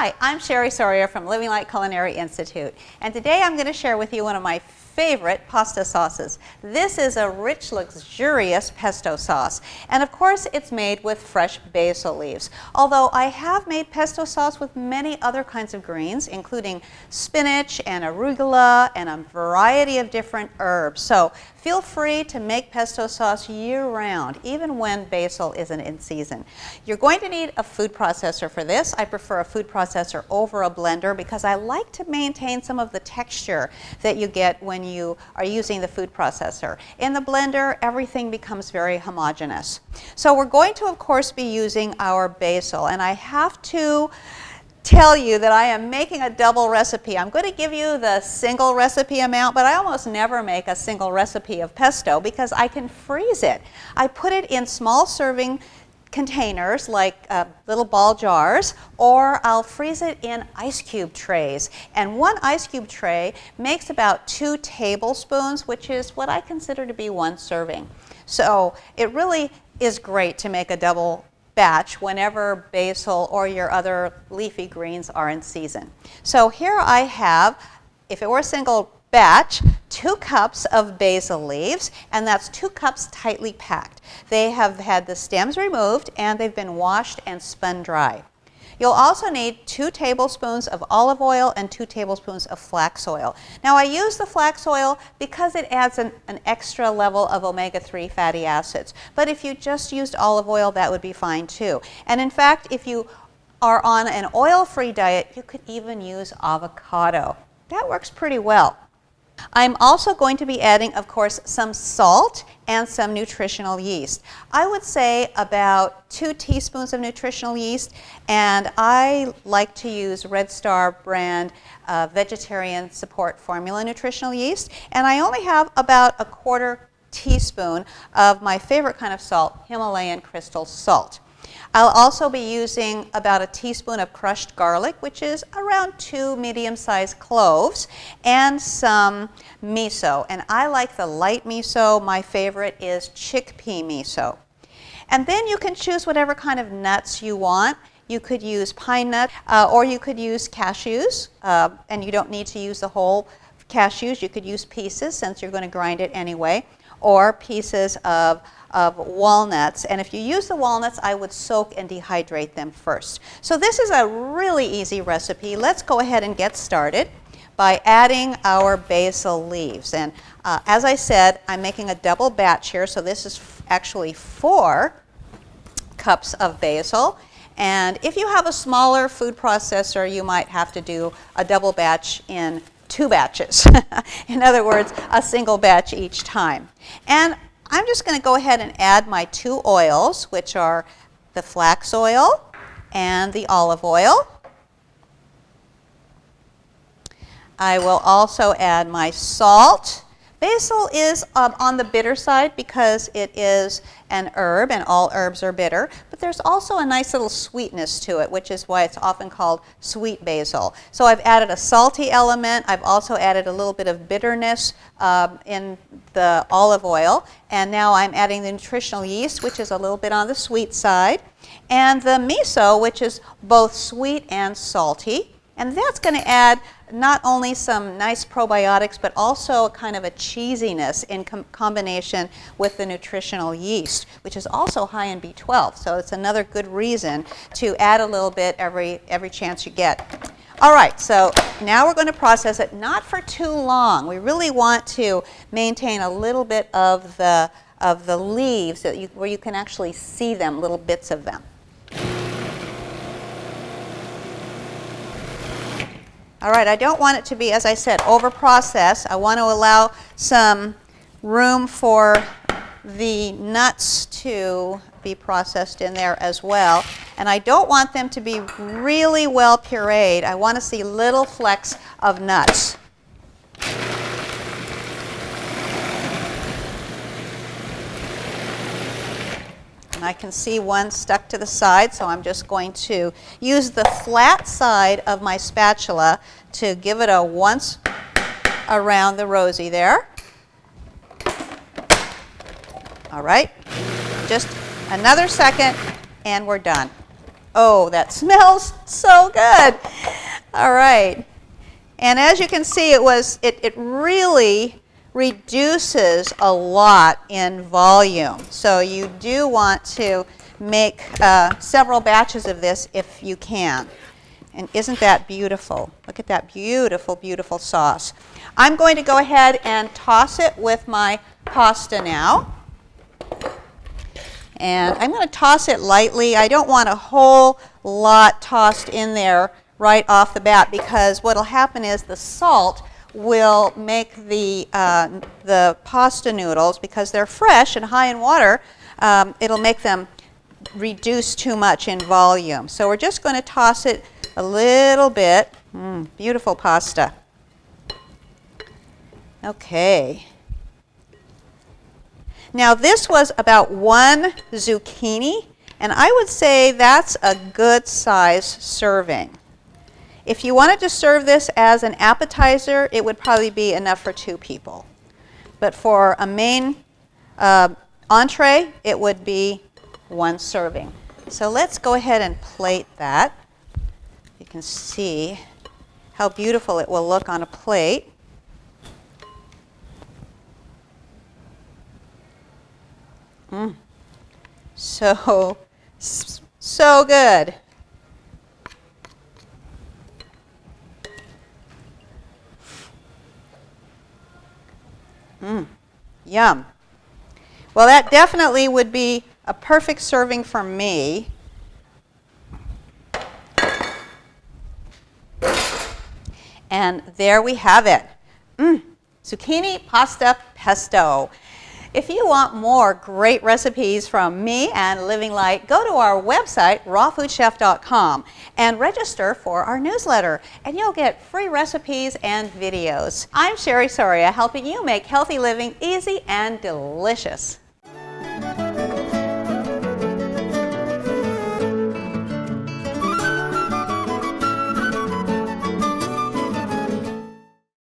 Hi, I'm Cherie Soria from Light Culinary Institute, and today I'm going to share with you one of my favorite pasta sauces. This is a rich, luxurious pesto sauce, and of course it's made with fresh basil leaves. Although I have made pesto sauce with many other kinds of greens, including spinach and arugula and a variety of different herbs. So feel free to make pesto sauce year-round, even when basil isn't in season. You're going to need a food processor for this. I prefer a food processor over a blender because I like to maintain some of the texture that you get when you are using the food processor. In the blender, everything becomes very homogeneous. So we're going to, of course, be using our basil, and I have to tell you that I am making a double recipe. I'm going to give you the single recipe amount, but I almost never make a single recipe of pesto because I can freeze it. I put it in small serving containers like little ball jars, or I'll freeze it in ice cube trays. And one ice cube tray makes about 2 tablespoons, which is what I consider to be 1 serving. So it really is great to make a double batch whenever basil or your other leafy greens are in season. So here I have, if it were a single batch, 2 cups of basil leaves, and that's 2 cups tightly packed. They have had the stems removed and they've been washed and spun dry. You'll also need 2 tablespoons of olive oil and 2 tablespoons of flax oil. Now I use the flax oil because it adds an extra level of omega-3 fatty acids. But if you just used olive oil, that would be fine too. And in fact, if you are on an oil-free diet, you could even use avocado. That works pretty well. I'm also going to be adding, of course, some salt and some nutritional yeast. I would say about 2 teaspoons of nutritional yeast, and I like to use Red Star brand vegetarian support formula nutritional yeast, and I only have about a 1/4 teaspoon of my favorite kind of salt, Himalayan crystal salt. I'll also be using about a teaspoon of crushed garlic, which is around 2 medium-sized cloves, and some miso. And I like the light miso. My favorite is chickpea miso. And then you can choose whatever kind of nuts you want. You could use pine nuts, or you could use cashews, and you don't need to use the whole cashews. You could use pieces since you're going to grind it anyway, or pieces of walnuts. And if you use the walnuts, I would soak and dehydrate them first. So this is a really easy recipe. Let's go ahead and get started by adding our basil leaves. And as I said, I'm making a double batch here, so this is actually 4 cups of basil. And if you have a smaller food processor, you might have to do a double batch in 2 batches. In other words, a single batch each time. And I'm just going to go ahead and add my 2 oils, which are the flax oil and the olive oil. I will also add my salt. Basil is on the bitter side because it is an herb, and all herbs are bitter, but there's also a nice little sweetness to it, which is why it's often called sweet basil. So I've added a salty element. I've also added a little bit of bitterness in the olive oil, and now I'm adding the nutritional yeast, which is a little bit on the sweet side, and the miso, which is both sweet and salty. And that's going to add not only some nice probiotics, but also kind of a cheesiness in combination with the nutritional yeast, which is also high in B12. So it's another good reason to add a little bit every chance you get. All right, so now we're going to process it, not for too long. We really want to maintain a little bit of the leaves where you can actually see them, little bits of them. All right, I don't want it to be, as I said, over-processed. I want to allow some room for the nuts to be processed in there as well. And I don't want them to be really well pureed. I want to see little flecks of nuts. And I can see one stuck to the side, so I'm just going to use the flat side of my spatula to give it a once around the rosy there. All right, just another second and we're done. Oh, that smells so good. All right. And as you can see, it really reduces a lot in volume. So you do want to make several batches of this if you can. And isn't that beautiful? Look at that beautiful, beautiful sauce. I'm going to go ahead and toss it with my pasta now. And I'm going to toss it lightly. I don't want a whole lot tossed in there right off the bat, because what will happen is the salt will make the pasta noodles, because they're fresh and high in water, it'll make them reduce too much in volume. So we're just going to toss it a little bit. Beautiful pasta. Okay. Now this was about 1 zucchini, and I would say that's a good size serving. If you wanted to serve this as an appetizer, it would probably be enough for 2 people. But for a main entree, it would be 1 serving. So let's go ahead and plate that. You can see how beautiful it will look on a plate. So good. Yum. Well, that definitely would be a perfect serving for me. And there we have it. Zucchini pasta pesto. If you want more great recipes from me and Living Light, go to our website, rawfoodchef.com, and register for our newsletter, and you'll get free recipes and videos. I'm Cherie Soria, helping you make healthy living easy and delicious.